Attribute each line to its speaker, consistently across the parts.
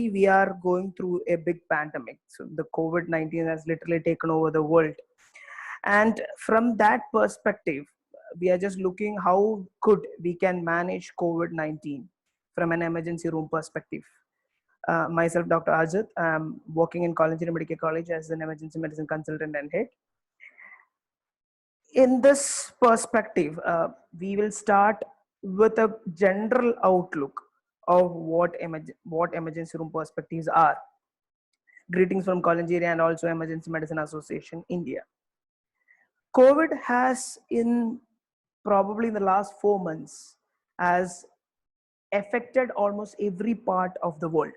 Speaker 1: we are going through a big pandemic. So the COVID-19 has literally taken over the world. And from that perspective, we are just looking how good we can manage COVID-19 from an emergency room perspective. Myself, Dr. Ajit, I'm working in College Medical College as an emergency medicine consultant and head. In this perspective, we will start with a general outlook of what emergency room perspectives are. Greetings from College area and also Emergency Medicine Association, India. COVID has in probably in the last 4 months has affected almost every part of the world.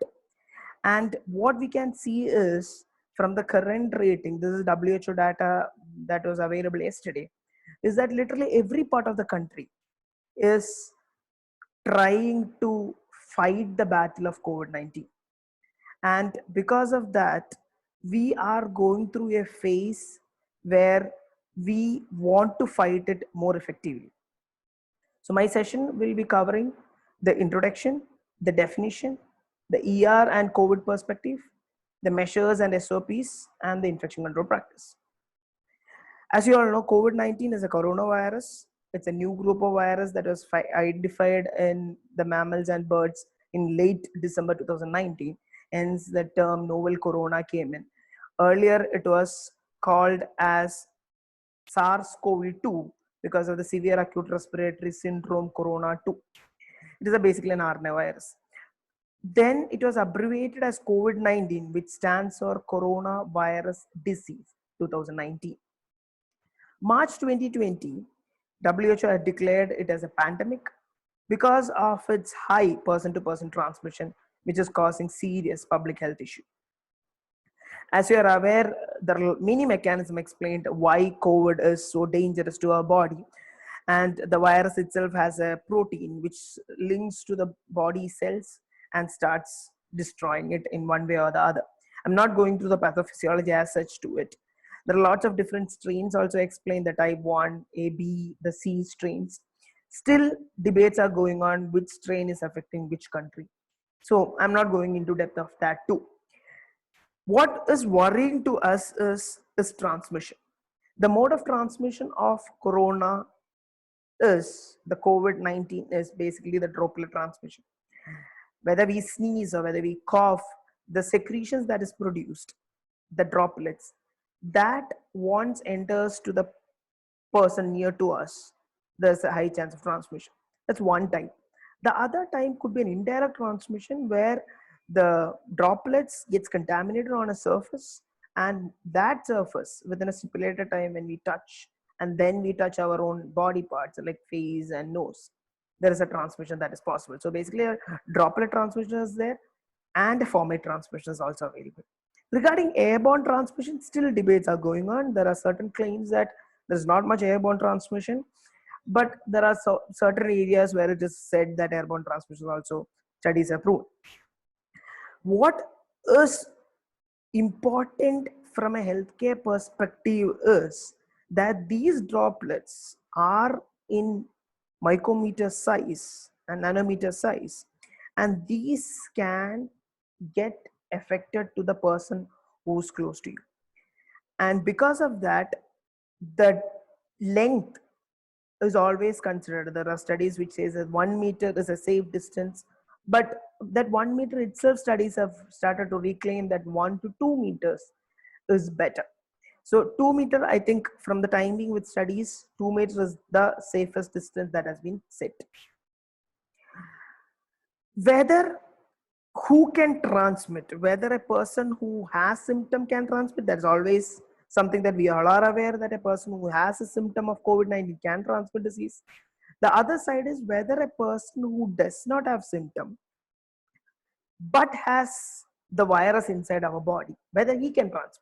Speaker 1: And what we can see is from the current rating, this is WHO data that was available yesterday, is that literally every part of the country is trying to fight the battle of COVID-19. And because of that, we are going through a phase where we want to fight it more effectively. So my session will be covering the introduction, the definition, the ER and COVID perspective, the measures and SOPs, and the infection control practice. As you all know, COVID-19 is a coronavirus. It's a new group of virus that was identified in the mammals and birds in late December 2019. Hence, the term novel corona came in. Earlier, it was called as SARS-CoV-2 because of the severe acute respiratory syndrome corona 2. It is basically an RNA virus. Then it was abbreviated as COVID-19, which stands for Coronavirus Disease 2019. March 2020, WHO had declared it as a pandemic because of its high person-to-person transmission, which is causing serious public health issue. As you are aware, there are many mechanisms explained why COVID is so dangerous to our body. And the virus itself has a protein which links to the body cells and starts destroying it in one way or the other. I'm not going through the pathophysiology as such to it. There are lots of different strains also explain the type 1, A, B, the C strains. Still, debates are going on which strain is affecting which country. So I'm not going into depth of that too. What is worrying to us is transmission. The mode of transmission of corona is the COVID-19 is basically the droplet transmission. Whether we sneeze or whether we cough, the secretions that is produced, the droplets, that once enters to the person near to us, there's a high chance of transmission. That's one time. The other time could be an indirect transmission where the droplets gets contaminated on a surface, and that surface within a stipulated time when we touch, and then we touch our own body parts like face and nose, there is a transmission that is possible. So basically a droplet transmission is there and a formate transmission is also available. Regarding airborne transmission, still debates are going on. There are certain claims that there's not much airborne transmission, but there are certain areas where it is said that airborne transmission also studies have proven. What is important from a healthcare perspective is that these droplets are in micrometer size and nanometer size, and these can get affected to the person who's close to you. And because of that, the length is always considered. There are studies which says that 1 meter is a safe distance, but that 1 meter itself, studies have started to reclaim that 1 to 2 meters is better. So 2 meter, I think from the timing with studies, 2 meters is the safest distance that has been set. Whether who can transmit, whether a person who has symptom can transmit, that's always something that we all are aware, that a person who has a symptom of COVID-19 can transmit disease. The other side is whether a person who does not have symptom but has the virus inside our body, whether he can transmit.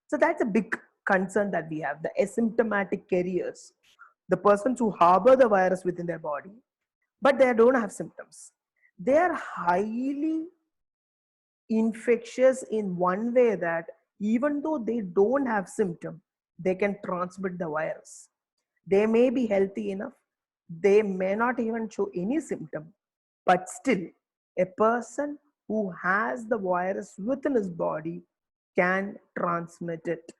Speaker 1: So that's a big concern that we have, the asymptomatic carriers, the persons who harbor the virus within their body, but they don't have symptoms. They are highly infectious in one way that even though they don't have symptom, they can transmit the virus. They may be healthy enough, they may not even show any symptom, but still a person who has the virus within his body can transmit it.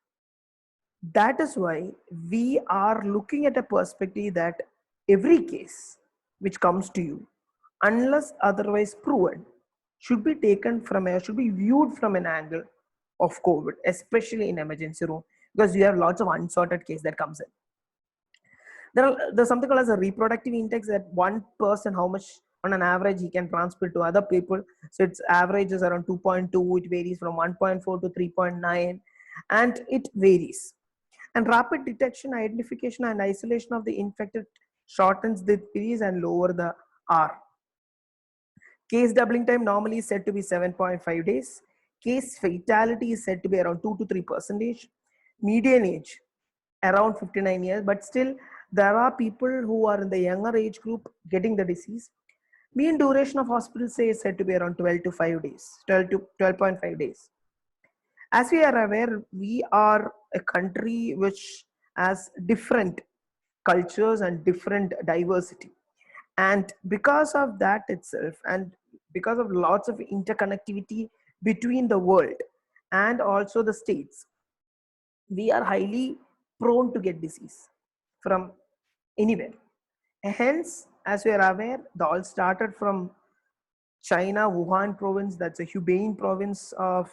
Speaker 1: That is why we are looking at a perspective that every case which comes to you, unless otherwise proven, should be taken from a should be viewed from an angle of COVID, especially in emergency room, because you have lots of unsorted case that comes in. There's something called as a reproductive index, that one person how much on an average he can transmit to other people. So its average is around 2.2. It varies from 1.4 to 3.9, and it varies. And rapid detection, identification, and isolation of the infected shortens the periods and lower the R. Case doubling time normally is said to be 7.5 days. Case fatality is said to be around 2 to 3%. Median age around 59 years, but still there are people who are in the younger age group getting the disease. Mean duration of hospital stay is said to be around 12 to 5 days, 12 to 12.5 days. As we are aware, we are a country which has different cultures and different diversity. And because of that itself, and because of lots of interconnectivity between the world and also the states, we are highly prone to get disease from anywhere. Hence, as we are aware, the all started from China, Wuhan province, that's a Hubei province of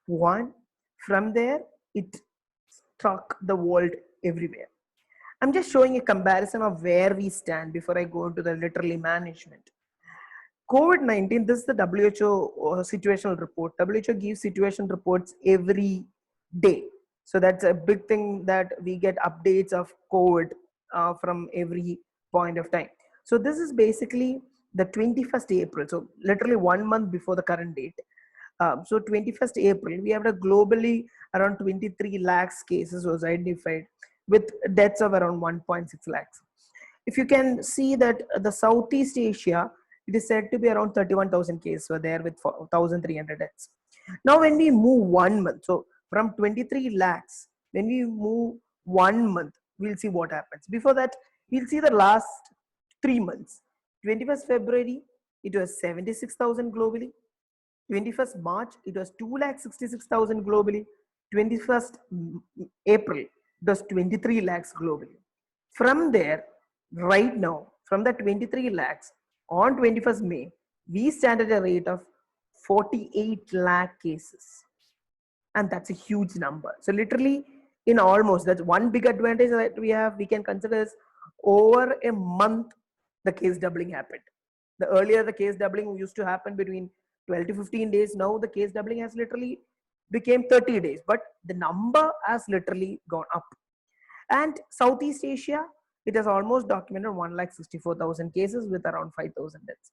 Speaker 1: Wuhan. From there, it struck the world everywhere. I'm just showing a comparison of where we stand before I go into the literally management. COVID-19, this is the WHO situational report. WHO gives situation reports every day. So that's a big thing, that we get updates of COVID from every point of time. So this is basically the 21st April. So literally 1 month before the current date. So 21st April, we have a globally around 23 lakhs cases was identified with deaths of around 1.6 lakhs. If you can see that the Southeast Asia, it is said to be around 31,000 cases were there with 1,300 deaths. Now, when we move 1 month, so from 23 lakhs, when we move 1 month, we'll see what happens. Before that, we'll see the last 3 months. 21st February, it was 76,000 globally. 21st March, it was 2,66,000 globally. 21st April, it was 23 lakhs globally. From there, right now, from the 23 lakhs, on 21st May, we stand at a rate of 48 lakh cases. And that's a huge number. So literally, in almost, that's one big advantage that we have, we can consider as over a month, the case doubling happened. The earlier the case doubling used to happen between 12 to 15 days. Now the case doubling has literally became 30 days, but the number has literally gone up. And Southeast Asia, it has almost documented 1,64,000 cases with around 5,000 deaths.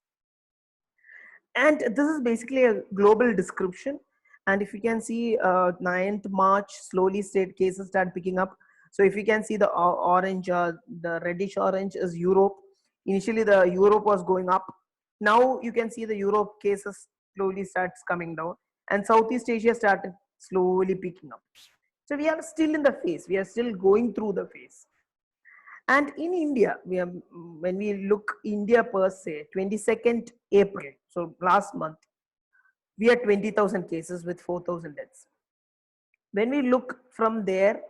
Speaker 1: And this is basically a global description. And if you can see, 9th March, slowly state cases start picking up. So if you can see the orange, the reddish orange is Europe. Initially, the Europe was going up. Now you can see the Europe cases slowly starts coming down, and Southeast Asia started slowly picking up. So we are still in the phase. We are still going through the phase. And in India, when we look India per se, 22nd April, so last month, we had 20,000 cases with 4,000 deaths. When we look from there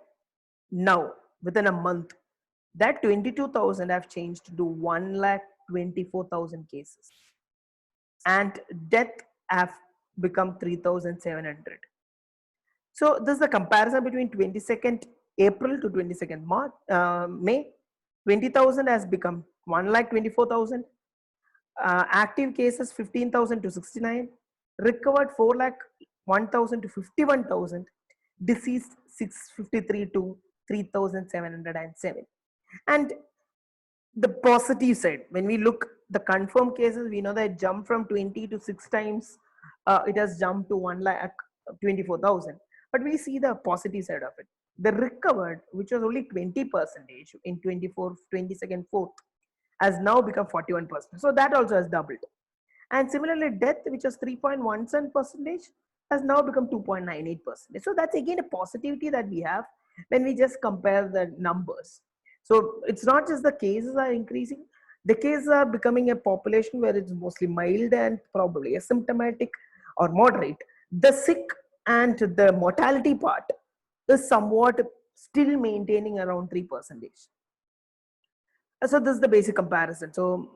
Speaker 1: now, within a month, that 22,000 have changed to 1,24,000 cases. And death have become 3,700. So this is the comparison between 22nd April to 22nd May. 20,000 has become 1,24,000. Active cases 15,000 to 69. Recovered 4,01,000 to 51,000. Deceased 653 to 3,707. And the positive side, when we look the confirmed cases, we know that it jumped from 20 to 6 times. It has jumped to 1,24,000. But we see the positive side of it. The recovered, which was only 20% in 22nd, 4th, has now become 41%. So that also has doubled. And similarly, death, which was 3.17%, has now become 2.98%. So that's again a positivity that we have when we just compare the numbers. So it's not just the cases are increasing, the cases are becoming a population where it's mostly mild and probably asymptomatic, or moderate, the sick and the mortality part is somewhat still maintaining around 3%. So this is the basic comparison. So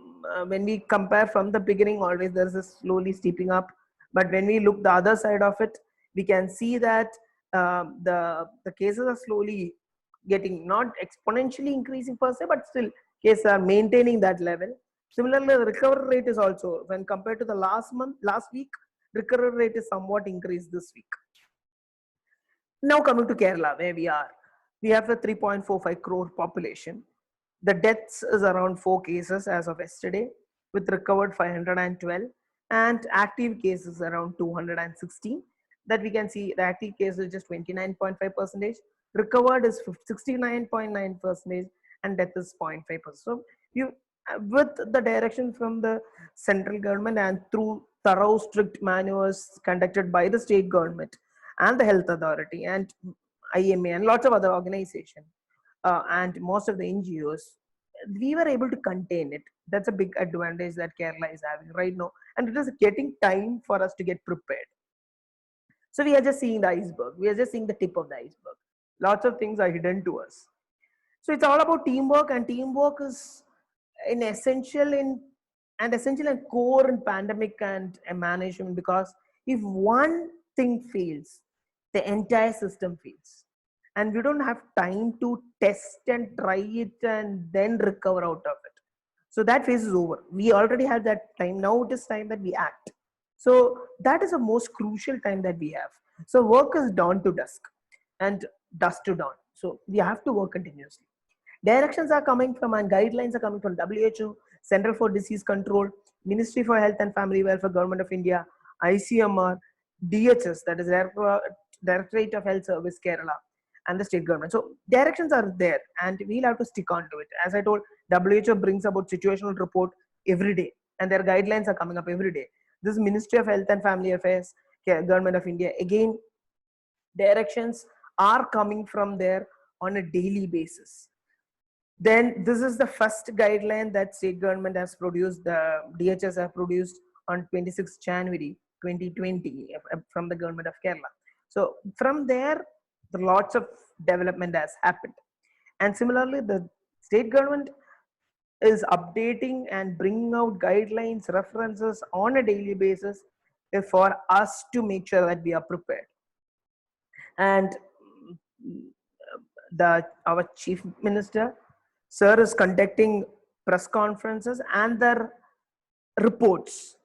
Speaker 1: when we compare from the beginning, always there is a slowly steeping up. But when we look the other side of it, we can see that the cases are slowly getting not exponentially increasing per se, but still cases are maintaining that level. Similarly, the recovery rate is also, when compared to the last week, recovery rate is somewhat increased this week. Now coming to Kerala, where we have a 3.45 crore population. The deaths is around 4 cases as of yesterday, with recovered 512 and active cases around 216. That we can see the active cases is just 29.5%, recovered is 69.9%, and death is 0.5%. So you, with the direction from the central government and through thorough strict manuals conducted by the state government and the health authority and IMA and lots of other organizations, and most of the NGOs, we were able to contain it. That's a big advantage that Kerala is having right now, and it is getting time for us to get prepared. So we are just seeing the iceberg. We are just seeing the tip of the iceberg. Lots of things are hidden to us. So it's all about teamwork, and teamwork is an essential in and essential and core in pandemic and management, because if one thing fails, the entire system fails, and we don't have time to test and try it and then recover out of it. So that phase is over. We already had that time. Now it is time that we act. So that is the most crucial time that we have. So work is dawn to dusk and dusk to dawn. So we have to work continuously. Directions are coming from and guidelines are coming from WHO, Center for Disease Control, Ministry for Health and Family Welfare, Government of India, ICMR, DHS, that is Directorate of Health Service, Kerala, and the state government. So directions are there, and we'll have to stick on to it. As I told, WHO brings about situational report every day, and their guidelines are coming up every day. This Ministry of Health and Family Affairs, Government of India, again, directions are coming from there on a daily basis. Then this is the first guideline that state government has produced, the DHS have produced on 26 January 2020 from the government of Kerala. So from there, lots of development has happened. And similarly, the state government is updating and bringing out guidelines, references on a daily basis for us to make sure that we are prepared. And our chief minister, sir, is conducting press conferences, and their reports,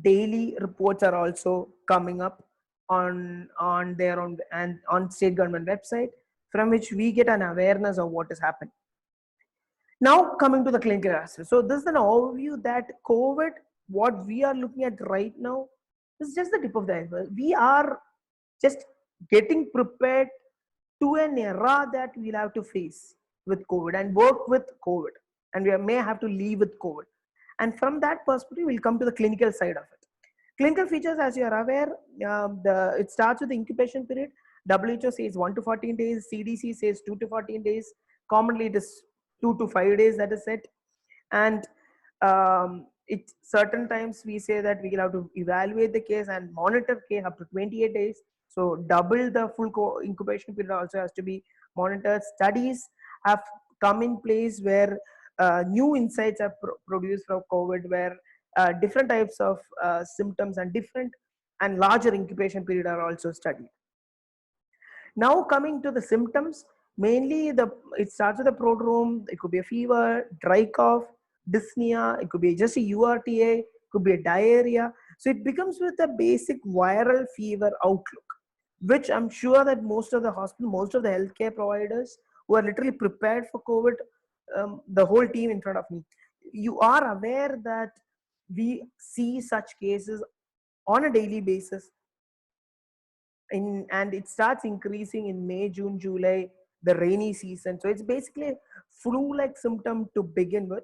Speaker 1: daily reports, are also coming up on their own and on state government website, from which we get an awareness of what is happening. Now coming to the clinical aspect. So this is an overview that COVID, what we are looking at right now, is just the tip of the iceberg. We are just getting prepared to an era that we'll have to face with COVID and work with COVID, and we may have to live with COVID. And from that perspective, we'll come to the clinical side of it. Clinical features, as you are aware, it starts with the incubation period. WHO says 1 to 14 days, CDC says 2 to 14 days. Commonly, it is 2 to 5 days that is set. And it certain times we say that we will have to evaluate the case and monitor case up to 28 days. So double the full incubation period also has to be monitored. Studies have come in place where new insights are produced from COVID, where different types of symptoms and different and larger incubation period are also studied. Now coming to the symptoms, mainly it starts with a prodrome. It could be a fever, dry cough, dyspnea. It could be just a URTA. It could be a diarrhea. So it becomes with a basic viral fever outlook, which I'm sure that most of the hospital, most of the healthcare providers who are literally prepared for COVID, the whole team in front of me, you are aware that we see such cases on a daily basis, and it starts increasing in May, June, July, the rainy season. So it's basically a flu-like symptom to begin with,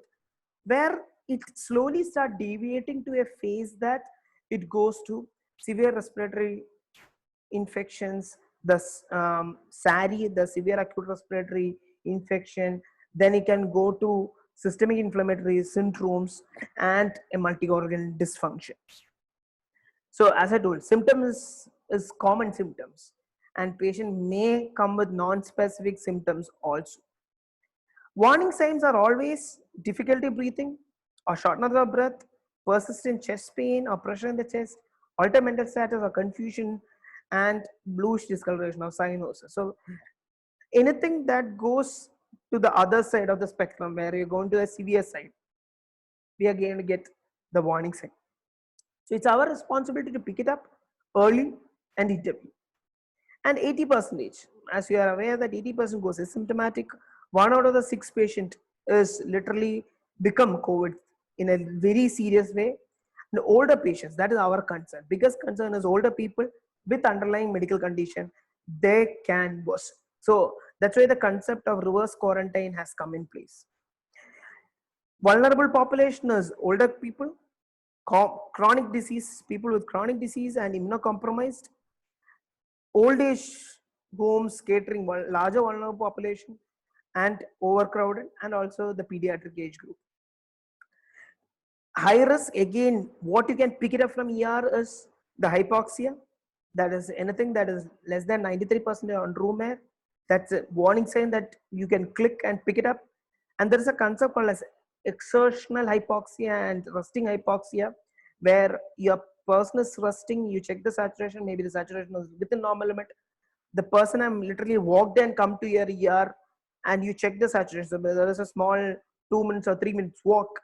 Speaker 1: where it slowly starts deviating to a phase that it goes to severe respiratory infections, the SARI, the severe acute respiratory infection. Then it can go to systemic inflammatory syndromes and a multi-organ dysfunction. So as I told, symptoms is common symptoms, and patient may come with non-specific symptoms also. Warning signs are always difficulty breathing or shortness of breath, persistent chest pain or pressure in the chest, altered mental status or confusion, and bluish discoloration of cyanosis. So anything that goes to the other side of the spectrum, where you're going to a severe side, we are going to get the warning sign. So it's our responsibility to pick it up early and intervene. And 80%, as you are aware that 80% goes asymptomatic. 1 out of the 6 patient is literally become COVID in a very serious way. The older patients, that is our concern. Biggest concern is older people with underlying medical condition, they can worsen. So that's why the concept of reverse quarantine has come in place. Vulnerable population is older people, chronic disease, people with chronic disease and immunocompromised, old age homes catering larger vulnerable population, and overcrowded, and also the pediatric age group. High risk, again, what you can pick it up from ER is the hypoxia. That is anything that is less than 93% on room air. That's a warning sign that you can click and pick it up. And there is a concept called as exertional hypoxia and resting hypoxia, where your person is resting, you check the saturation, maybe the saturation is within normal limit. The person I'm literally walked and come to your ER and you check the saturation. So there is a small 2 minutes or 3 minutes walk,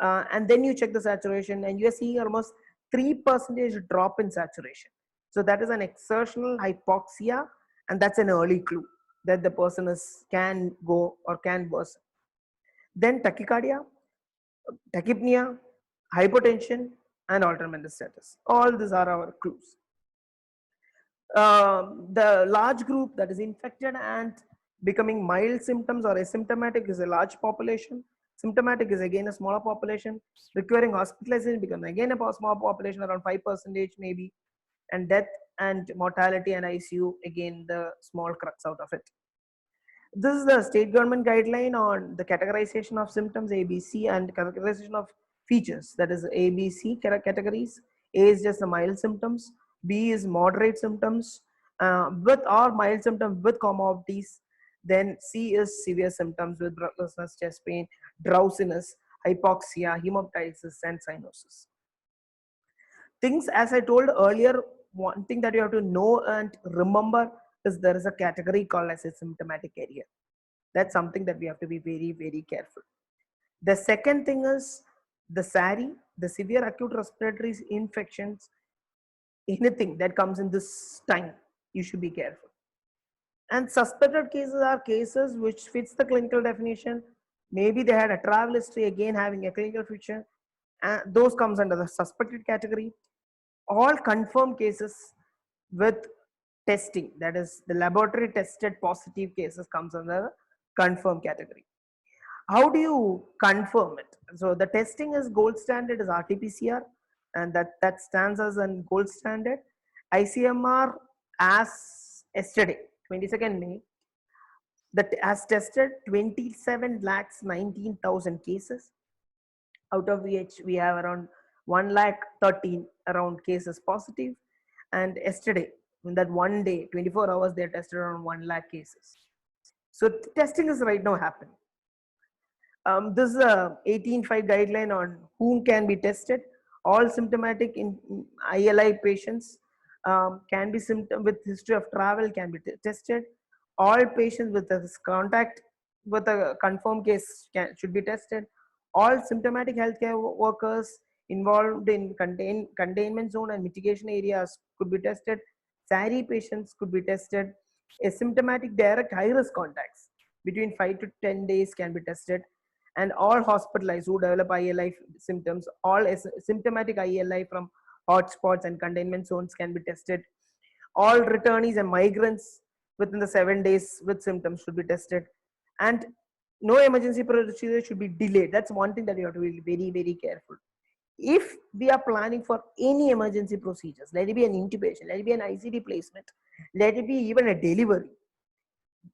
Speaker 1: and then you check the saturation and you're seeing almost 3% drop in saturation. So that is an exertional hypoxia, and that's an early clue that the person can go or can worsen. Then tachycardia, tachypnea, hypotension, and altered mental status. All these are our clues. The large group that is infected and becoming mild symptoms or asymptomatic is a large population. Symptomatic is again a smaller population. Requiring hospitalization becomes again a small population, around 5% maybe. And death and mortality and ICU, again the small crux out of it. This is the state government guideline on the categorization of symptoms, ABC, and categorization of features. That is ABC categories. A is just the mild symptoms. B is moderate symptoms with or mild symptoms with comorbidities. Then C is severe symptoms with breathlessness, chest pain, drowsiness, hypoxia, hemoptysis, and cyanosis. Things, as I told earlier, one thing that you have to know and remember is there is a category called as a symptomatic area. That's something that we have to be very, very careful. The second thing is the SARI, the severe acute respiratory infections. Anything that comes in this time, you should be careful. And suspected cases are cases which fits the clinical definition. Maybe they had a travel history, again having a clinical feature, and those comes under the suspected category. All confirmed cases with testing, that is the laboratory tested positive cases, comes under the confirmed category. How do you confirm it? So the testing is gold standard is RT-PCR, and that stands as a gold standard. ICMR, as yesterday 22nd May, that has tested 27 lakhs 19,000 cases, out of which we have around 1 lakh 13 around cases positive. And yesterday, in that one day, 24 hours, they tested around 1 lakh cases. So testing is right now happening. This is a 18.5 guideline on whom can be tested. All symptomatic in ILI patients can be symptom with history of travel can be tested. All patients with a contact with a confirmed case should be tested. All symptomatic healthcare workers involved in containment zone and mitigation areas could be tested. SARI patients could be tested. Asymptomatic direct high risk contacts between 5 to 10 days can be tested. And all hospitalized who develop ILI symptoms, all symptomatic ILI from hotspots and containment zones can be tested. All returnees and migrants within the 7 days with symptoms should be tested. And no emergency procedure should be delayed. That's one thing that you have to be very, very careful. If we are planning for any emergency procedures, let it be an intubation, let it be an ICD placement, let it be even a delivery,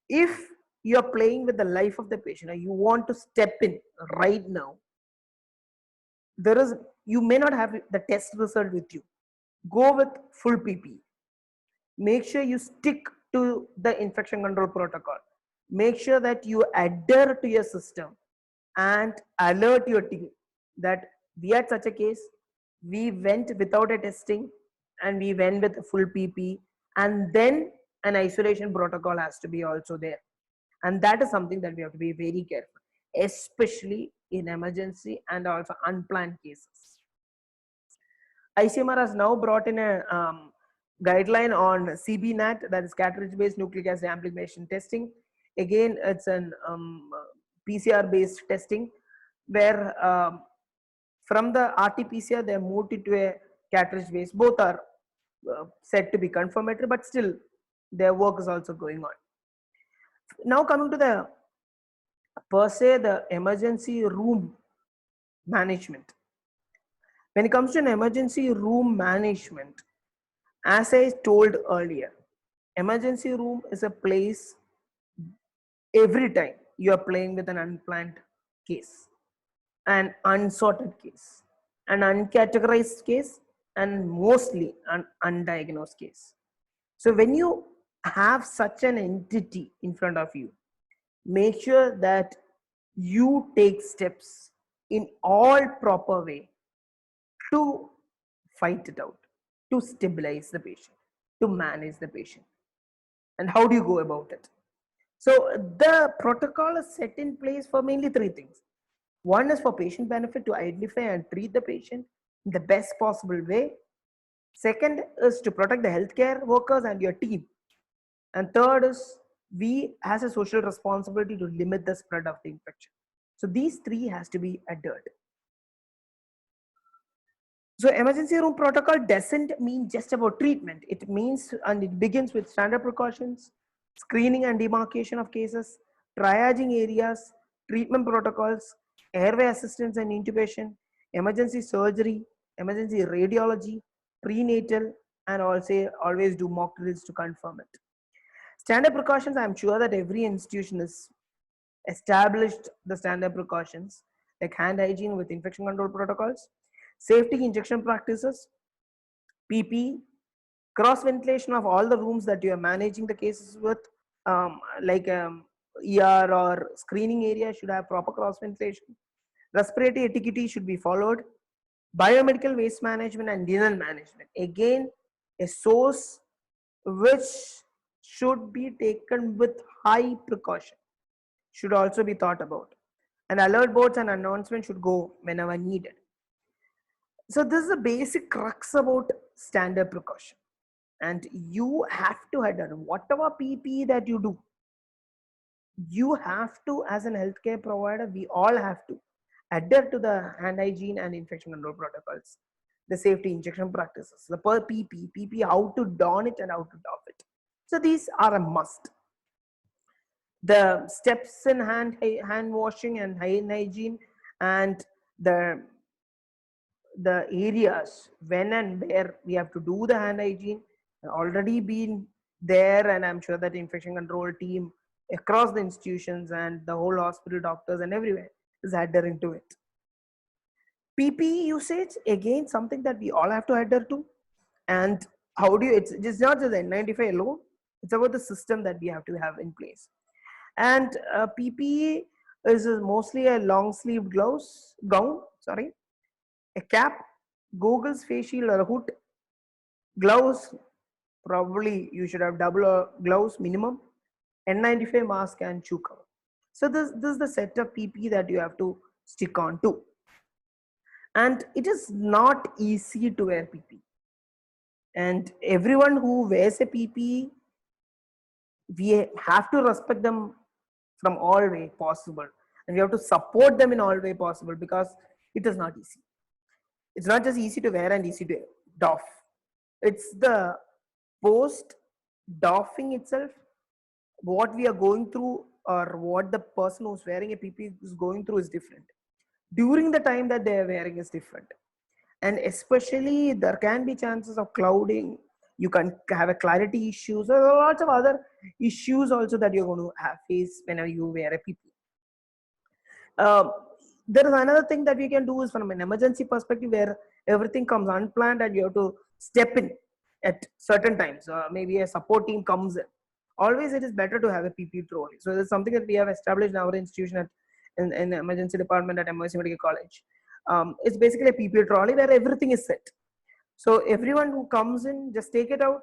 Speaker 1: if you are playing with the life of the patient or you want to step in right now, you may not have the test result with you. Go with full PPE. Make sure you stick to the infection control protocol. Make sure that you adhere to your system and alert your team that we had such a case, we went without a testing and we went with a full PP, and then an isolation protocol has to be also there. And that is something that we have to be very careful, especially in emergency and also unplanned cases. ICMR has now brought in a guideline on CBNAT, that is cartridge-based nucleic acid amplification testing. Again, it's an PCR-based testing where from the RT-PCR they moved it to a cartridge-based. Both are said to be confirmatory, but still their work is also going on. Now coming to the per se the emergency room management. When it comes to an emergency room management, as I told earlier, emergency room is a place every time you are playing with an unplanned case, an unsorted case, an uncategorized case, and mostly an undiagnosed case. So when you have such an entity in front of you, make sure that you take steps in all proper way to fight it out, to stabilize the patient, to manage the patient. And how do you go about it? So the protocol is set in place for mainly three things. One is for patient benefit, to identify and treat the patient in the best possible way. Second is to protect the healthcare workers and your team. And third is we has a social responsibility to limit the spread of the infection. So these three has to be adhered. So emergency room protocol doesn't mean just about treatment. It means, and it begins with standard precautions, screening and demarcation of cases, triaging areas, treatment protocols, airway assistance and intubation, emergency surgery, emergency radiology, prenatal, and also always do mock drills to confirm it. Standard precautions, I'm sure that every institution has established the standard precautions like hand hygiene with infection control protocols, safety injection practices, PP, cross ventilation of all the rooms that you are managing the cases with, like ER or screening area should have proper cross ventilation. Respiratory etiquette should be followed. Biomedical waste management and linen management. Again, a source which should be taken with high precaution should also be thought about. And alert boards and announcements should go whenever needed. So this is a basic crux about standard precaution. And you have to adhere whatever PPE that you do. You have to, as an healthcare provider, we all have to adhere to the hand hygiene and infection control protocols, the safety injection practices, the per PP, how to don it and how to doff it. So these are a must. The steps in hand washing and hand hygiene, and the areas when and where we have to do the hand hygiene already been there, and I'm sure that infection control team across the institutions and the whole hospital doctors and everywhere is adhering to it. PPE usage, again something that we all have to adhere to. And how do you, it's not just the N95 alone, it's about the system that we have to have in place. And PPE is mostly a long sleeved gown, a cap, goggles, face shield or a hood, gloves, probably you should have double gloves minimum, N95 mask and shoe cover. So this is the set of PPE that you have to stick on to. And it is not easy to wear PPE. And everyone who wears a PPE, we have to respect them from all way possible. And we have to support them in all way possible, because it is not easy. It's not just easy to wear and easy to doff. It's the post doffing itself, what we are going through or what the person who's wearing a PPE is going through is different. During the time that they are wearing is different. And especially there can be chances of clouding. You can have a clarity issues. There are lots of other issues also that you're going to have face whenever you wear a PPE. There is another thing that we can do is from an emergency perspective, where everything comes unplanned and you have to step in at certain times. Maybe a support team comes in. Always it is better to have a PPE trolley. So it's something that we have established in our institution in the emergency department at MOC Medical College. It's basically a PPE trolley where everything is set. So everyone who comes in, just take it out,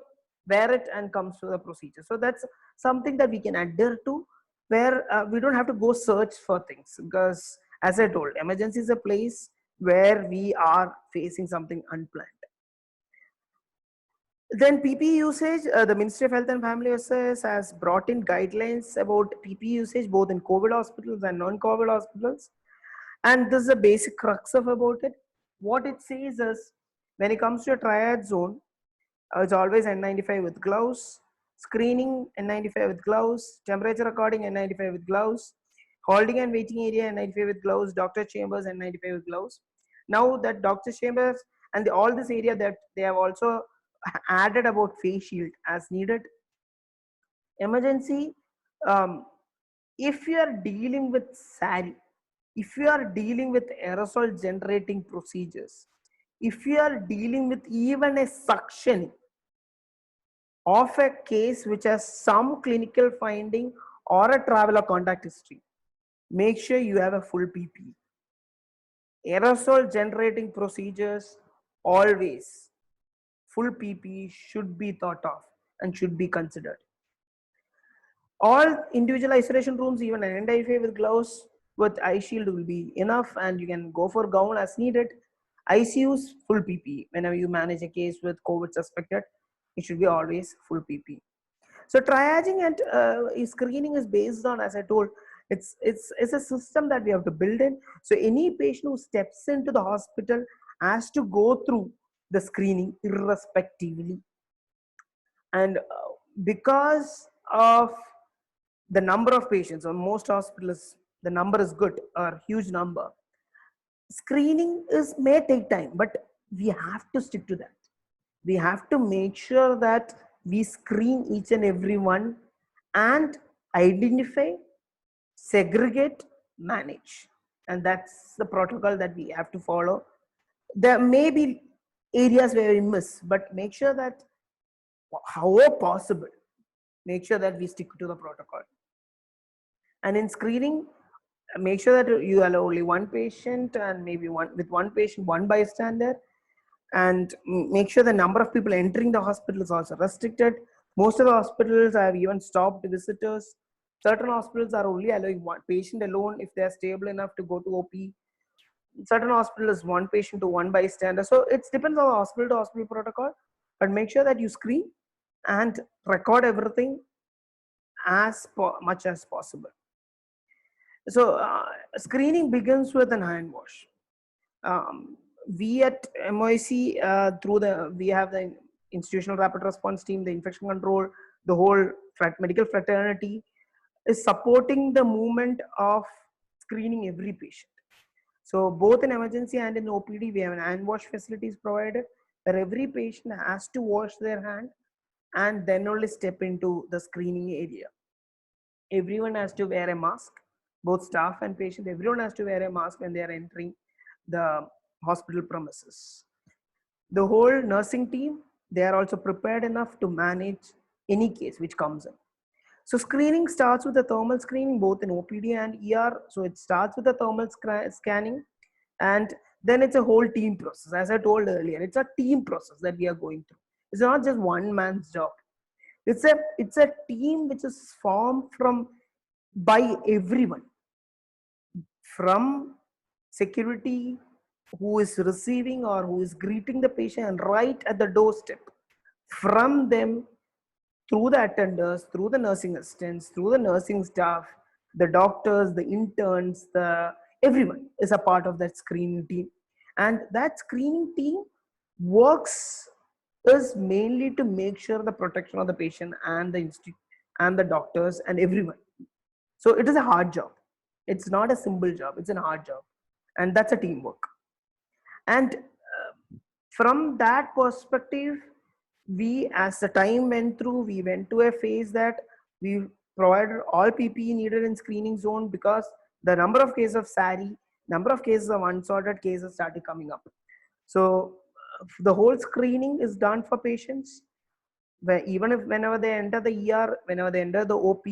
Speaker 1: wear it, and comes to the procedure. So that's something that we can adhere to, where we don't have to go search for things, because as I told, emergency is a place where we are facing something unplanned. Then PPE usage, the Ministry of Health and Family Affairs has brought in guidelines about PPE usage both in COVID hospitals and non-COVID hospitals. And this is the basic crux of about it. What it says is, when it comes to a triad zone, it's always N95 with gloves, screening N95 with gloves, temperature recording N95 with gloves, holding and waiting area N95 with gloves, doctor chambers N95 with gloves. Now that doctor chambers and all this area, that they have also added about face shield as needed. Emergency, if you are dealing with SARI, if you are dealing with aerosol generating procedures, if you are dealing with even a suction of a case which has some clinical finding or a travel or contact history, make sure you have a full PPE. Aerosol generating procedures, always full PPE should be thought of and should be considered. All individual isolation rooms, even an N95 with gloves with eye shield will be enough, and you can go for gown as needed. ICUs, full PPE. Whenever you manage a case with COVID suspected, it should be always full PPE. So triaging and screening is based on, as I told, it's a system that we have to build in. So any patient who steps into the hospital has to go through the screening irrespectively. And because of the number of patients on most hospitals, the number is good or huge number. Screening may take time, but we have to stick to that. We have to make sure that we screen each and every one and identify, segregate, manage. And that's the protocol that we have to follow. There may be areas where we miss, but make sure that however possible, make sure that we stick to the protocol. And in screening, make sure that you allow only one patient, and maybe one patient, one bystander, and make sure the number of people entering the hospital is also restricted. Most of the hospitals have even stopped visitors. Certain hospitals are only allowing one patient alone if they are stable enough to go to OP. Certain hospitals, one patient to one bystander. So it depends on the hospital to hospital protocol, but make sure that you screen and record everything as much as possible. So screening begins with an hand wash. We at MOIC, we have the institutional rapid response team, the infection control, the whole medical fraternity is supporting the movement of screening every patient. So both in emergency and in OPD, we have an hand wash facilities provided where every patient has to wash their hand and then only step into the screening area. Everyone has to wear a mask, both staff and patient. Everyone has to wear a mask when they are entering the hospital premises. The whole nursing team, they are also prepared enough to manage any case which comes in. So screening starts with the thermal screening both in OPD and ER. So it starts with the thermal scanning, and then it's a whole team process. As I told earlier, it's a team process that we are going through. It's not just one man's job. It's a team which is formed by everyone, from security, who is receiving or who is greeting the patient, and right at the doorstep, from them, through the attenders, through the nursing assistants, through the nursing staff, the doctors, the interns, everyone is a part of that screening team. And that screening team works is mainly to make sure the protection of the patient and the institute and the doctors and everyone. So it is a hard job. It's not a simple job. It's a hard job, and that's a teamwork. And from that perspective, we, as the time went through, we went to a phase that we provided all PPE needed in screening zone, because the number of cases of SARI, number of cases of unsorted cases started coming up. So The whole screening is done for patients, where even if whenever they enter the ER, whenever they enter the OP,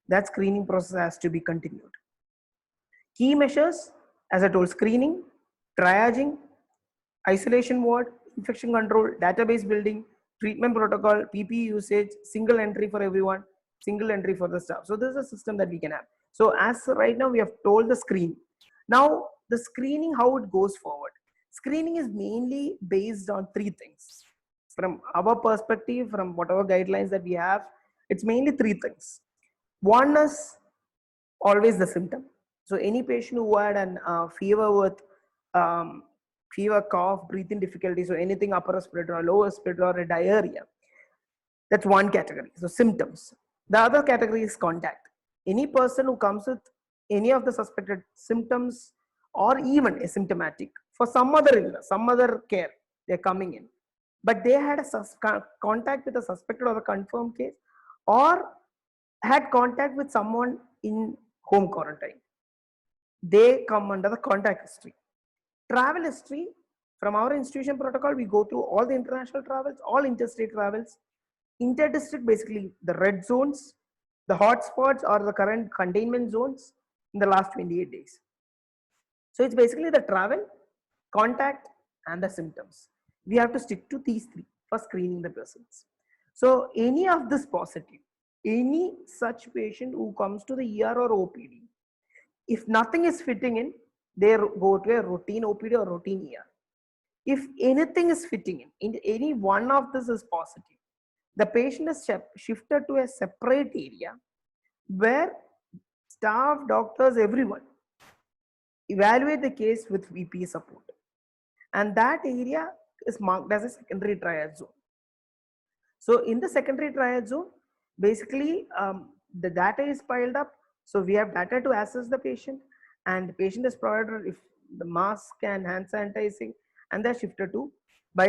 Speaker 1: that screening process has to be continued. Key measures, as I told, screening, triaging, isolation ward, infection control, database building, treatment protocol, PPE usage, single entry for everyone, single entry for the staff. So this is a system that we can have. So as right now we have told the screen. Now the screening, how it goes forward. Screening is mainly based on three things. From our perspective, from whatever guidelines that we have, it's mainly three things. One is always the symptom. So any patient who had an fever with fever, cough, breathing difficulty, so anything upper respiratory or lower respiratory or a diarrhea, that's one category. So symptoms. The other category is contact. Any person who comes with any of the suspected symptoms or even asymptomatic for some other illness, some other care, they're coming in, but they had a contact with a suspected or a confirmed case, or had contact with someone in home quarantine, they come under the contact history. Travel history, from our institution protocol, we go through all the international travels, all interstate travels, interdistrict, basically the red zones, the hotspots or the current containment zones in the last 28 days. So it's basically the travel, contact, and the symptoms. We have to stick to these three for screening the persons. So any of this positive, any such patient who comes to the ER or OPD, if nothing is fitting in, they go to a routine OPD or routine ER. If anything is fitting in any one of this is positive, the patient is shifted to a separate area where staff, doctors, everyone evaluate the case with VP support. And that area is marked as a secondary triage zone. So in the secondary triage zone, basically the data is piled up. So we have data to assess the patient, and the patient is provided if the mask and hand sanitizing, and they're shifted to by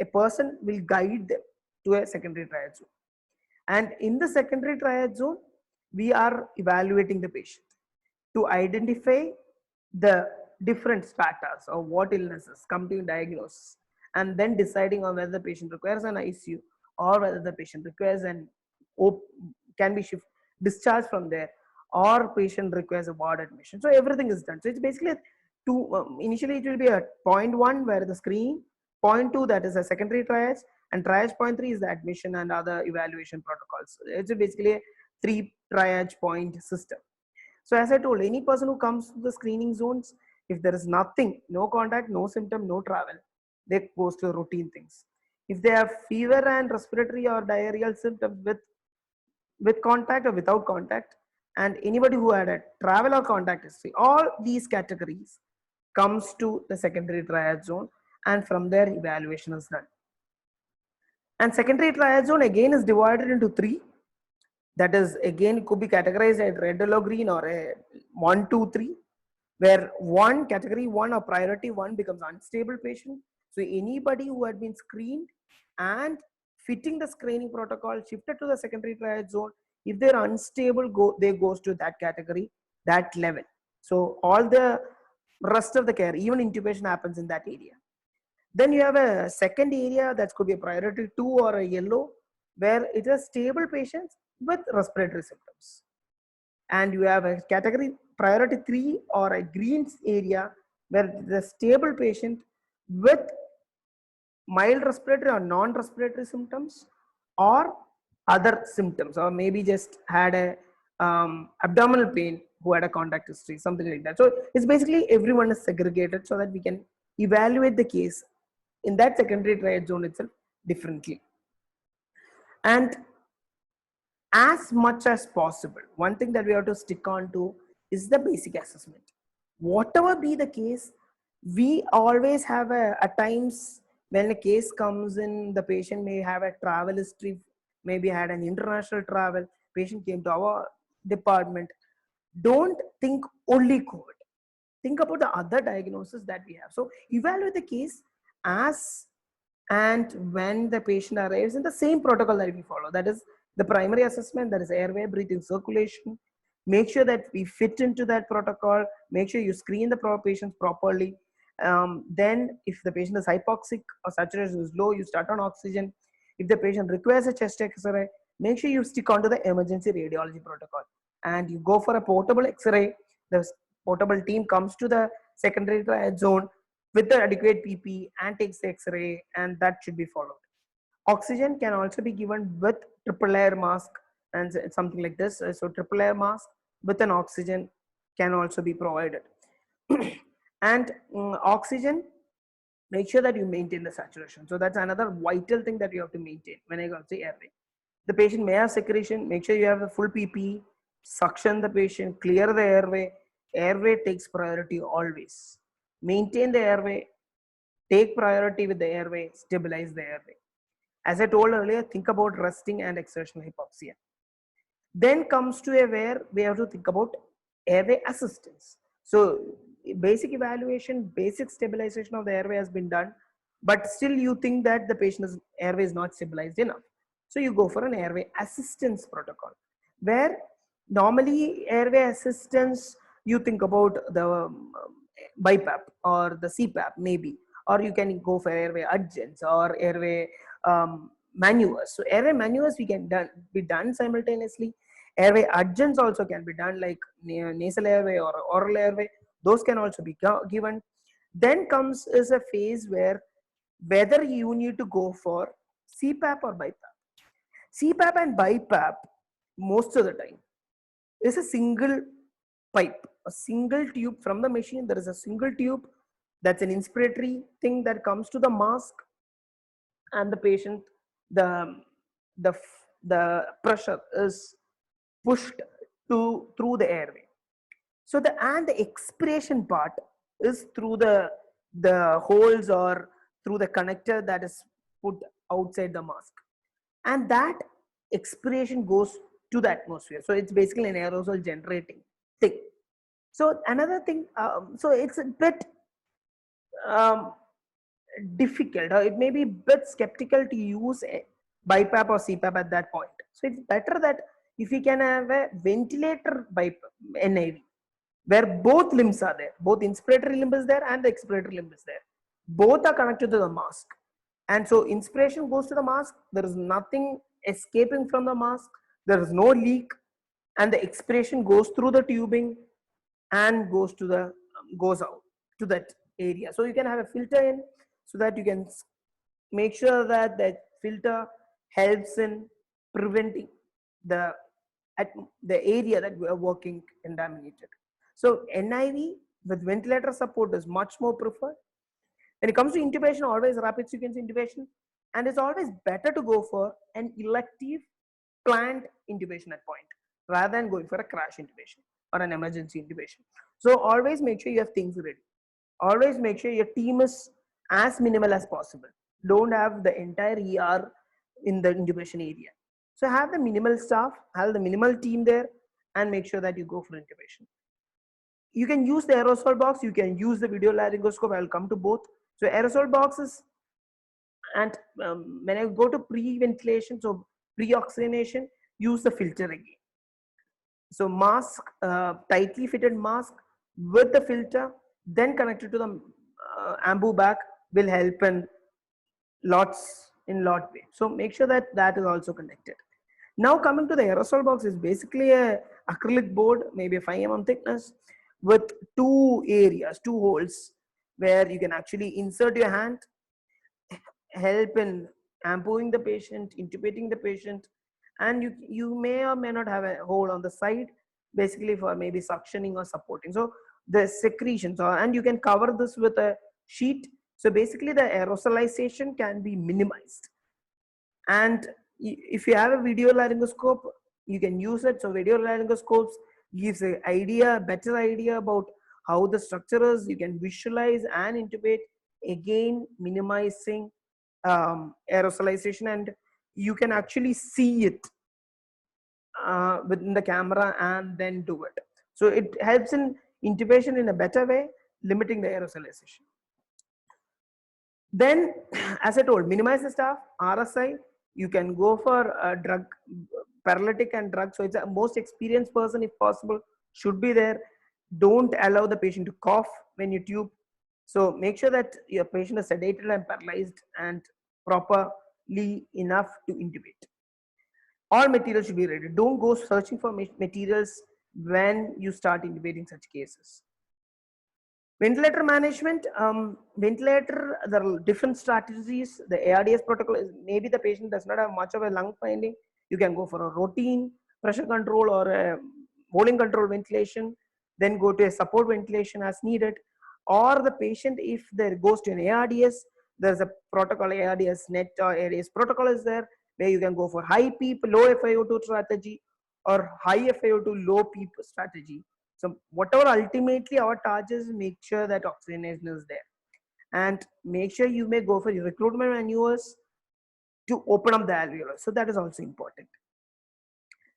Speaker 1: a person will guide them to a secondary triage zone. And in the secondary triage zone, we are evaluating the patient to identify the different stratas or what illnesses come to diagnosis, and then deciding on whether the patient requires an ICU or whether the patient requires an can be discharged from there, or patient requires a ward admission. So everything is done. So it's basically initially it will be a point 1 where the screening, point 2 that is a secondary triage, and triage point 3 is the admission and other evaluation protocols. It's basically a 3 triage point system. So as I told, any person who comes to the screening zones, if there is nothing, no contact, no symptom, no travel, they goes to routine things. If they have fever and respiratory or diarrheal symptoms with contact or without contact, and anybody who had a travel or contact history, all these categories comes to the secondary triage zone, and from there evaluation is done. And secondary triage zone again is divided into 3. That is, again, it could be categorized as red, yellow, green, or a 1, 2, 3, where category 1 or priority 1 becomes unstable patient. So anybody who had been screened and fitting the screening protocol shifted to the secondary triage zone, if they're unstable, they goes to that category, that level. So all the rest of the care, even intubation, happens in that area. Then you have a second area that could be a priority 2 or a yellow, where it is stable patients with respiratory symptoms. And you have a category priority 3 or a green area, where the stable patient with mild respiratory or non-respiratory symptoms or other symptoms, or maybe just had a abdominal pain who had a contact history, something like that. So it's basically everyone is segregated so that we can evaluate the case in that secondary triage zone itself differently. And as much as possible, one thing that we have to stick on to is the basic assessment. Whatever be the case, we always have at times when a case comes in, the patient may have a travel history, maybe had an international travel, patient came to our department. Don't think only COVID. Think about the other diagnosis that we have. So evaluate the case as and when the patient arrives in the same protocol that we follow. That is the primary assessment, that is airway, breathing, circulation. Make sure that we fit into that protocol. Make sure you screen the patients properly. Then if the patient is hypoxic or saturation is low, you start on oxygen. If the patient requires a chest X-ray, make sure you stick onto the emergency radiology protocol and you go for a portable X-ray. The portable team comes to the secondary triage zone with the adequate PP and takes the X-ray, and that should be followed. Oxygen can also be given with triple layer mask and something like this. So triple layer mask with an oxygen can also be provided. And oxygen, make sure that you maintain the saturation. So that's another vital thing that you have to maintain when I go to airway. The patient may have secretion, make sure you have the full PPE, suction the patient, clear the airway. Airway takes priority always. Maintain the airway, take priority with the airway, stabilize the airway. As I told earlier, think about resting and exertional hypoxia. Then comes to a where we have to think about airway assistance. So basic evaluation, basic stabilization of the airway has been done, but still you think that the patient's airway is not stabilized enough. So you go for an airway assistance protocol, where normally airway assistance, you think about the BiPAP or the CPAP maybe, or you can go for airway adjuncts or airway maneuvers. So airway maneuvers we can be done simultaneously. Airway adjuncts also can be done, like nasal airway or oral airway. Those can also be given. Then comes is a phase where whether you need to go for CPAP or BiPAP. CPAP and BiPAP most of the time is a single pipe, a single tube from the machine. There is a single tube that's an inspiratory thing that comes to the mask, and the patient, the the the pressure is pushed through the airway. So the expiration part is through the holes or through the connector that is put outside the mask, and that expiration goes to the atmosphere. So it's basically an aerosol generating thing. So another thing, so it's a bit um, difficult, or it may be a bit skeptical to use a BiPAP or CPAP at that point. So it's better that if you can have a ventilator BiPAP NIV, where both limbs are there, both inspiratory limb is there and the expiratory limb is there. Both are connected to the mask. And so inspiration goes to the mask, there is nothing escaping from the mask, there is no leak, and the expiration goes through the tubing and goes out to that area. So you can have a filter in, so that you can make sure that that filter helps in preventing the the area that we are working contaminated. So NIV with ventilator support is much more preferred. When it comes to intubation, always rapid sequence intubation, and it's always better to go for an elective planned intubation at point rather than going for a crash intubation or an emergency intubation. So always make sure you have things ready. Always make sure your team is as minimal as possible. Don't have the entire ER in the intubation area. So have the minimal staff, have the minimal team there, and make sure that you go for intubation. You can use the aerosol box, you can use the video laryngoscope. I'll come to both. So aerosol boxes, and when I go to pre-ventilation, so pre-oxygenation, use the filter again. So mask, tightly fitted mask with the filter, then connected to the ambu bag will help in lot way. So make sure that that is also connected. Now coming to the aerosol box, is basically a acrylic board, maybe a 5 mm thickness, with two areas, two holes, where you can actually insert your hand, help in ampuing the patient, intubating the patient, and you may or may not have a hole on the side, basically for maybe suctioning or supporting. So the secretions are, and you can cover this with a sheet. So basically the aerosolization can be minimized. And if you have a video laryngoscope, you can use it. So video laryngoscopes gives a better idea about how the structure is. You can visualize and intubate, again minimizing aerosolization, and you can actually see it within the camera and then do it. So it helps in intubation in a better way, limiting the aerosolization. Then, as I told, minimize the staff, RSI, you can go for drug, paralytic and drug. So it's a most experienced person, if possible, should be there. Don't allow the patient to cough when you tube. So make sure that your patient is sedated and paralyzed and properly enough to intubate. All materials should be ready. Don't go searching for materials when you start intubating such cases. Ventilator management, ventilator, there are different strategies. The ARDS protocol is, maybe the patient does not have much of a lung finding. You can go for a routine pressure control or a volume control ventilation, then go to a support ventilation as needed. Or the patient, if there goes to an ARDS, there's a protocol, ARDS net or ARDS protocol is there, where you can go for high PEEP, low FiO2 strategy, or high FiO2, low PEEP strategy. So whatever ultimately our target is, make sure that oxygenation is there, and make sure you may go for recruitment maneuvers to open up the alveolus. So that is also important.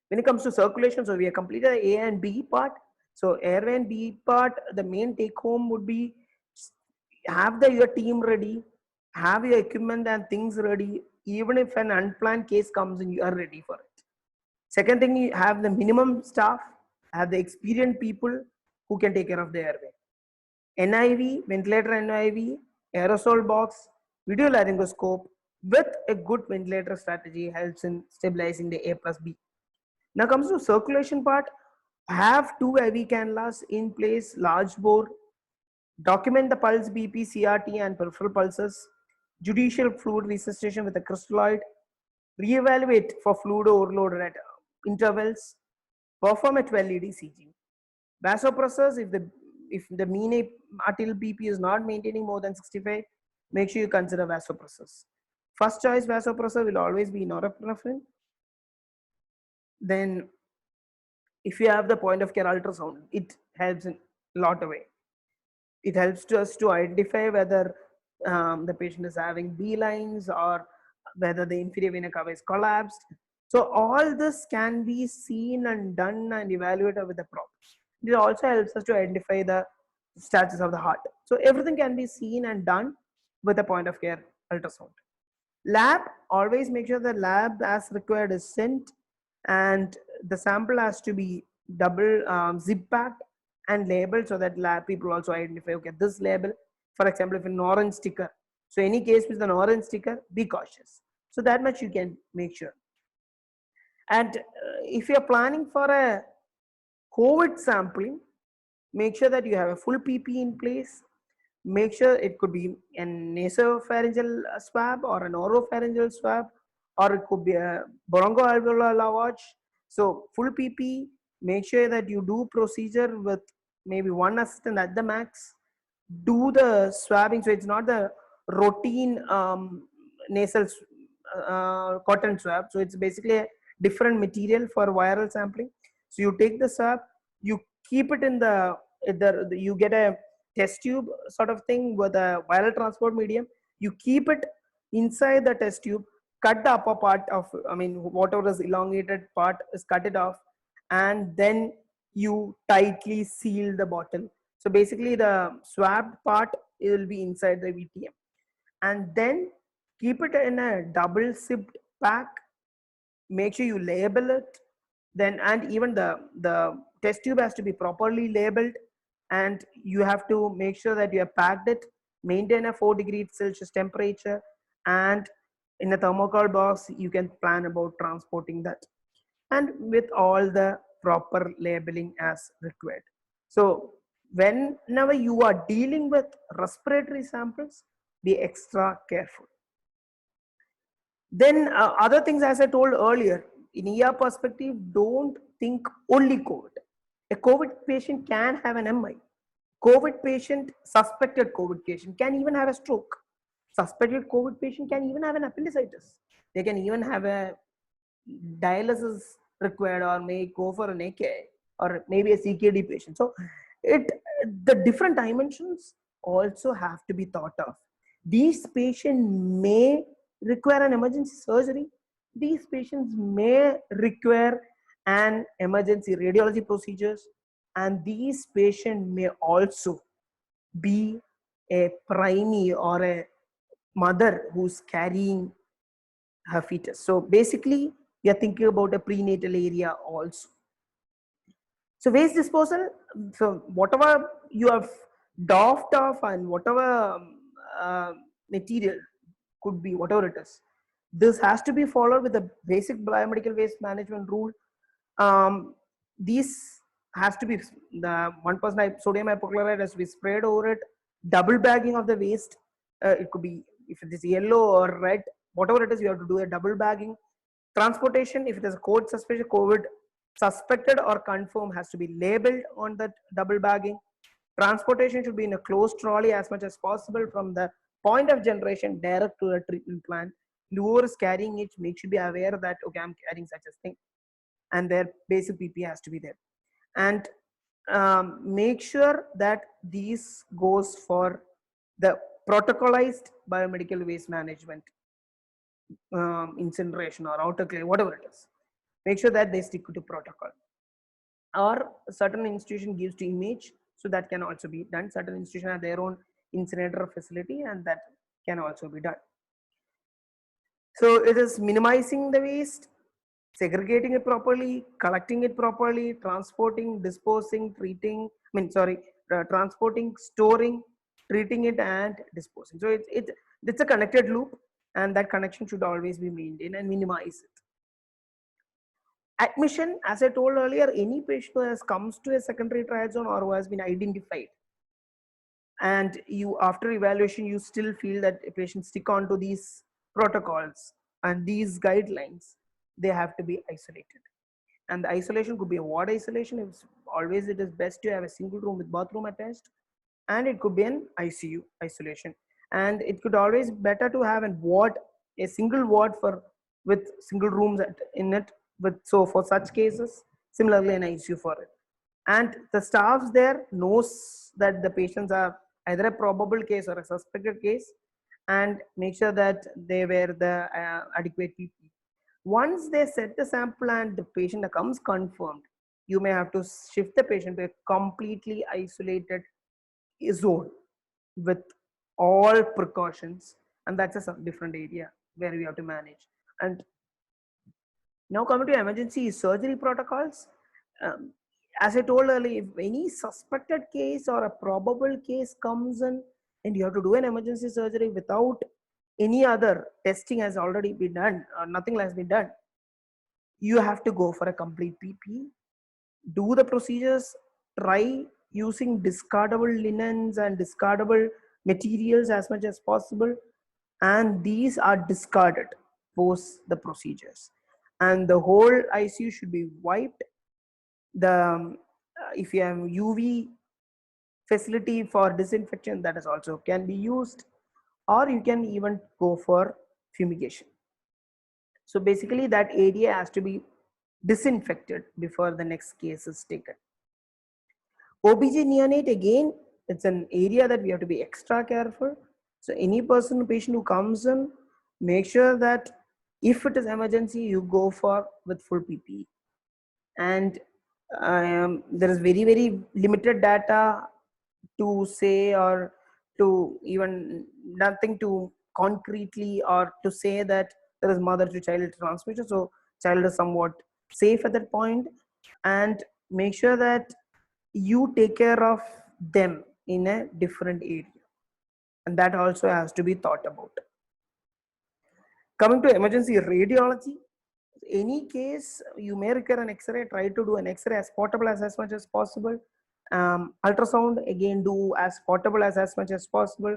Speaker 1: When it comes to circulation, so we have completed the A and B part. So airway and B part, the main take home would be have your team ready, have your equipment and things ready. Even if an unplanned case comes in, you are ready for it. Second thing, you have the minimum staff, have the experienced people who can take care of the airway. NIV, ventilator NIV, aerosol box, video laryngoscope with a good ventilator strategy helps in stabilizing the A plus B. Now comes to circulation part, have 2 IV cannulas in place, large bore, document the pulse BP, CRT and peripheral pulses, judicial fluid resuscitation with a crystalloid, reevaluate for fluid overload at intervals, perform a 12 lead ECG. Vasopressors, if the mean arterial BP is not maintaining more than 65, make sure you consider vasopressors. First choice vasopressor will always be norepinephrine. Then if you have the point of care ultrasound, it helps in a lot of way. It helps us to identify whether the patient is having B lines or whether the inferior vena cava is collapsed. So all this can be seen and done and evaluated with the probe. It also helps us to identify the status of the heart. So everything can be seen and done with a point of care ultrasound. Lab, always make sure the lab as required is sent, and the sample has to be double zip packed and labeled so that lab people also identify, okay, this label, for example, if an orange sticker. So any case with an orange sticker, be cautious. So that much you can make sure. And if you're planning for a COVID sampling, make sure that you have a full PP in place. Make sure it could be a nasopharyngeal swab or an oropharyngeal swab, or it could be a bronchoalveolar lavage. So full PP, make sure that you do procedure with maybe one assistant at the max. Do the swabbing, so it's not the routine nasal cotton swab. So it's basically a different material for viral sampling. So you take the swab, you keep it in you get a test tube sort of thing with a viral transport medium. You keep it inside the test tube, cut the upper part of, whatever is elongated part is cut it off, and then you tightly seal the bottle. So basically the swabbed part will be inside the VTM, and then keep it in a double zipped pack. Make sure you label it, then, and even the test tube has to be properly labeled, and you have to make sure that you have packed it, maintain a 4°C temperature, and in a thermocol box you can plan about transporting that, and with all the proper labeling as required. So whenever you are dealing with respiratory samples, be extra careful. Then other things, as I told earlier, in ER perspective, don't think only COVID. A COVID patient can have an MI. COVID patient, suspected COVID patient can even have a stroke. Suspected COVID patient can even have an appendicitis. They can even have a dialysis required, or may go for an AKI, or maybe a CKD patient. So the different dimensions also have to be thought of. These patients may require an emergency surgery. These patients may require an emergency radiology procedures, and these patients may also be a primey or a mother who's carrying her fetus. So basically, we are thinking about a prenatal area also. So waste disposal, so whatever you have doffed off and whatever material could be, whatever it is. This has to be followed with the basic biomedical waste management rule. These has to be the 1% sodium hypochlorite has to be sprayed over it. Double bagging of the waste. It could be, if it is yellow or red, whatever it is, you have to do a double bagging. Transportation, if it is a COVID suspected or confirmed, has to be labeled on that double bagging. Transportation should be in a closed trolley as much as possible from the point of generation direct to the treatment plant. Whoever is carrying it should be aware that, okay, I'm carrying such a thing, and their basic PP has to be there. And make sure that these goes for the protocolized biomedical waste management, incineration or autoclave, whatever it is. Make sure that they stick to protocol. Or certain institution gives to image, so that can also be done. Certain institution have their own incinerator facility, and that can also be done. So it is minimizing the waste, segregating it properly, collecting it properly, transporting, disposing, treating, transporting, storing, treating it, and disposing. So it's a connected loop, and that connection should always be maintained and minimize it. Admission, as I told earlier, any patient who has comes to a secondary triage zone or who has been identified, and you after evaluation you still feel that a patient stick on to these protocols and these guidelines, they have to be isolated. And the isolation could be a ward isolation. It's always, it is best to have a single room with bathroom attached, and it could be an ICU isolation. And it could always better to have a single ward with single rooms in it. So for such cases, similarly an ICU for it. And the staffs there knows that the patients are either a probable case or a suspected case, and make sure that they wear the adequate PPE. Once they set the sample and the patient comes confirmed, you may have to shift the patient to a completely isolated zone with all precautions, and that's a different area where we have to manage. And now coming to emergency surgery protocols, um, as I told earlier, if any suspected case or a probable case comes in and you have to do an emergency surgery without any other testing has already been done or nothing has been done, you have to go for a complete PPE, do the procedures, try using discardable linens and discardable materials as much as possible, and these are discarded post the procedures. And the whole ICU should be wiped. If you have UV facility for disinfection, that is also can be used, or you can even go for fumigation. So basically that area has to be disinfected before the next case is taken. OBG neonate, again, it's an area that we have to be extra careful. So any patient who comes in, make sure that if it is emergency, you go for with full PPE. And there is very limited data to say, or to even nothing to concretely or to say that there is mother to child transmission. So child is somewhat safe at that point, and make sure that you take care of them in a different area, and that also has to be thought about. Coming to emergency radiology, any case you may require an X-ray, try to do an X-ray as portable as much as possible. Ultrasound, again, do as portable as much as possible.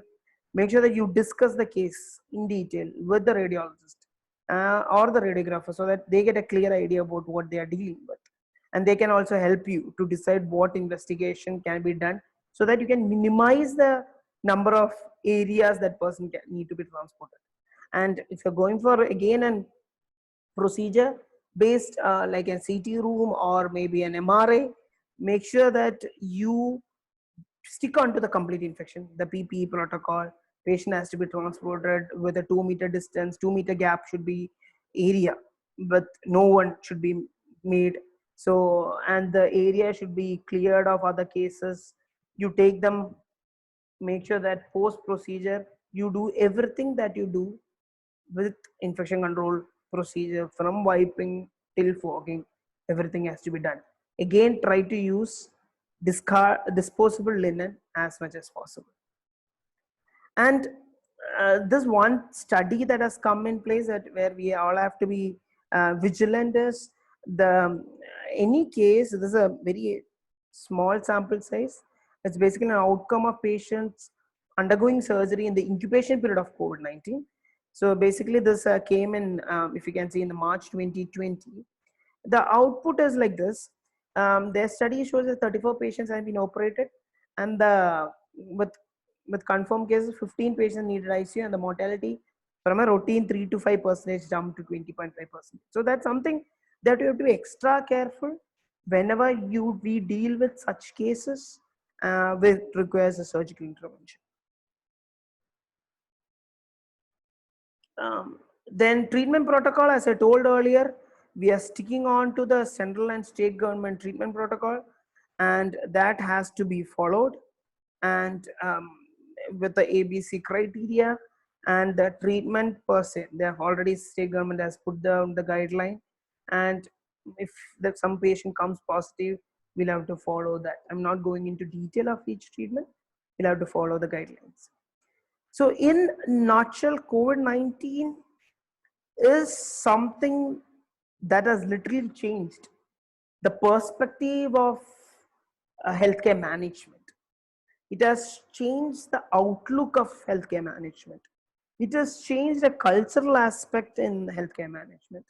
Speaker 1: Make sure that you discuss the case in detail with the radiologist or the radiographer, so that they get a clear idea about what they are dealing with, and they can also help you to decide what investigation can be done, so that you can minimize the number of areas that person can need to be transported. And if you're going for again an procedure based like a CT room or maybe an MRI, make sure that you stick on to the complete infection, the PPE protocol. Patient has to be transported with a 2-meter distance, 2-meter gap should be area, but no one should be made. So, and the area should be cleared of other cases. You take them, make sure that post procedure you do everything that you do with infection control procedure, from wiping till fogging, everything has to be done. Again, try to use disposable linen as much as possible. And this one study that has come in place, that where we all have to be vigilant, is the any case, this is a very small sample size. It's basically an outcome of patients undergoing surgery in the incubation period of COVID-19. So basically this came in, if you can see, in the March 2020. The output is like this. Their study shows that 34 patients have been operated, and with confirmed cases, 15 patients needed ICU, and the mortality from a routine 3 to 5% jumped to 20.5%. So that's something that you have to be extra careful whenever we deal with such cases which requires a surgical intervention. Then treatment protocol, as I told earlier, we are sticking on to the central and state government treatment protocol, and that has to be followed, and with the ABC criteria and the treatment per se. They have already, state government has put down the guideline, and if some patient comes positive, we'll have to follow that. I'm not going into detail of each treatment. We'll have to follow the guidelines. So in nutshell, COVID-19 is something that has literally changed the perspective of healthcare management. It has changed the outlook of healthcare management. It has changed the cultural aspect in healthcare management.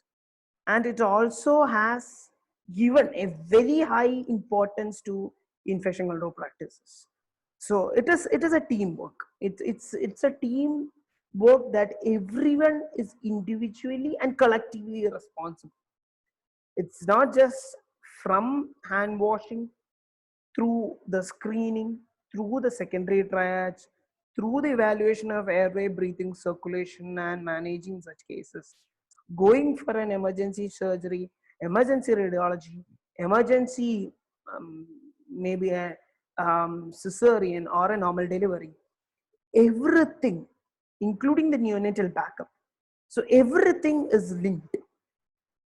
Speaker 1: And it also has given a very high importance to infection control practices. So it is a teamwork. It's a team work that everyone is individually and collectively responsible. It's not just from hand washing, through the screening, through the secondary triage, through the evaluation of airway, breathing, circulation, and managing such cases, going for an emergency surgery, emergency radiology, emergency, maybe a cesarean or a normal delivery, everything, including the neonatal backup. So everything is linked,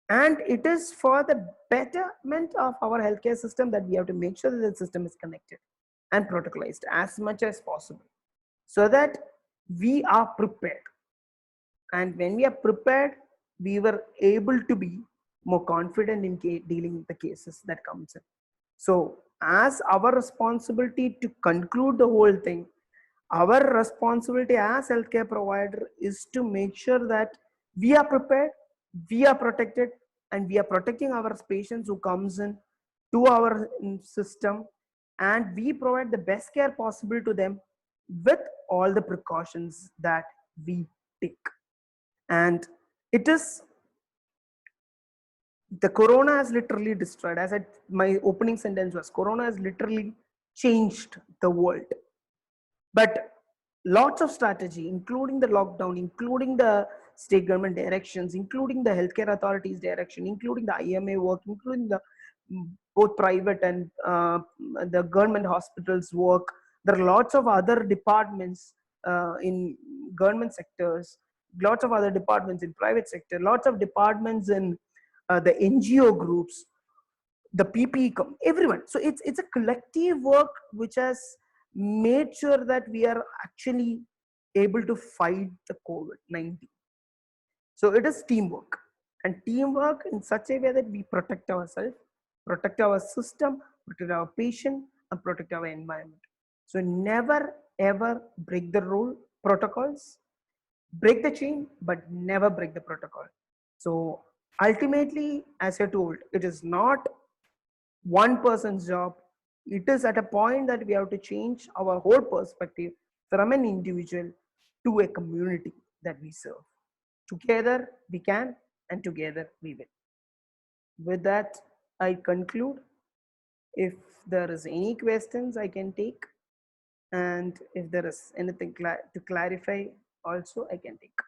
Speaker 1: and it is for the betterment of our healthcare system that we have to make sure that the system is connected and protocolized as much as possible, so that we are prepared. And when we are prepared, we were able to be more confident in dealing with the cases that comes in. So as our responsibility to conclude the whole thing, our responsibility as healthcare provider is to make sure that we are prepared, we are protected, and we are protecting our patients who comes in to our system, and we provide the best care possible to them with all the precautions that we take. And it is, the corona has literally destroyed, as my opening sentence was, corona has literally changed the world. But lots of strategy, including the lockdown, including the state government directions, including the healthcare authorities direction, including the IMA work, including the both private and the government hospitals work. There are lots of other departments in government sectors, lots of other departments in private sector, lots of departments in the NGO groups, the PPE, everyone. So it's a collective work which has made sure that we are actually able to fight the COVID-19. So it is teamwork, and teamwork in such a way that we protect ourselves, protect our system, protect our patient, and protect our environment. So never ever break the rule protocols, break the chain, but never break the protocol. So ultimately, as I told, it is not one person's job. It is at a point that we have to change our whole perspective from an individual to a community that we serve. Together we can, and together we will. With that, I conclude. If there is any questions, I can take, and if there is anything to clarify also, I can take.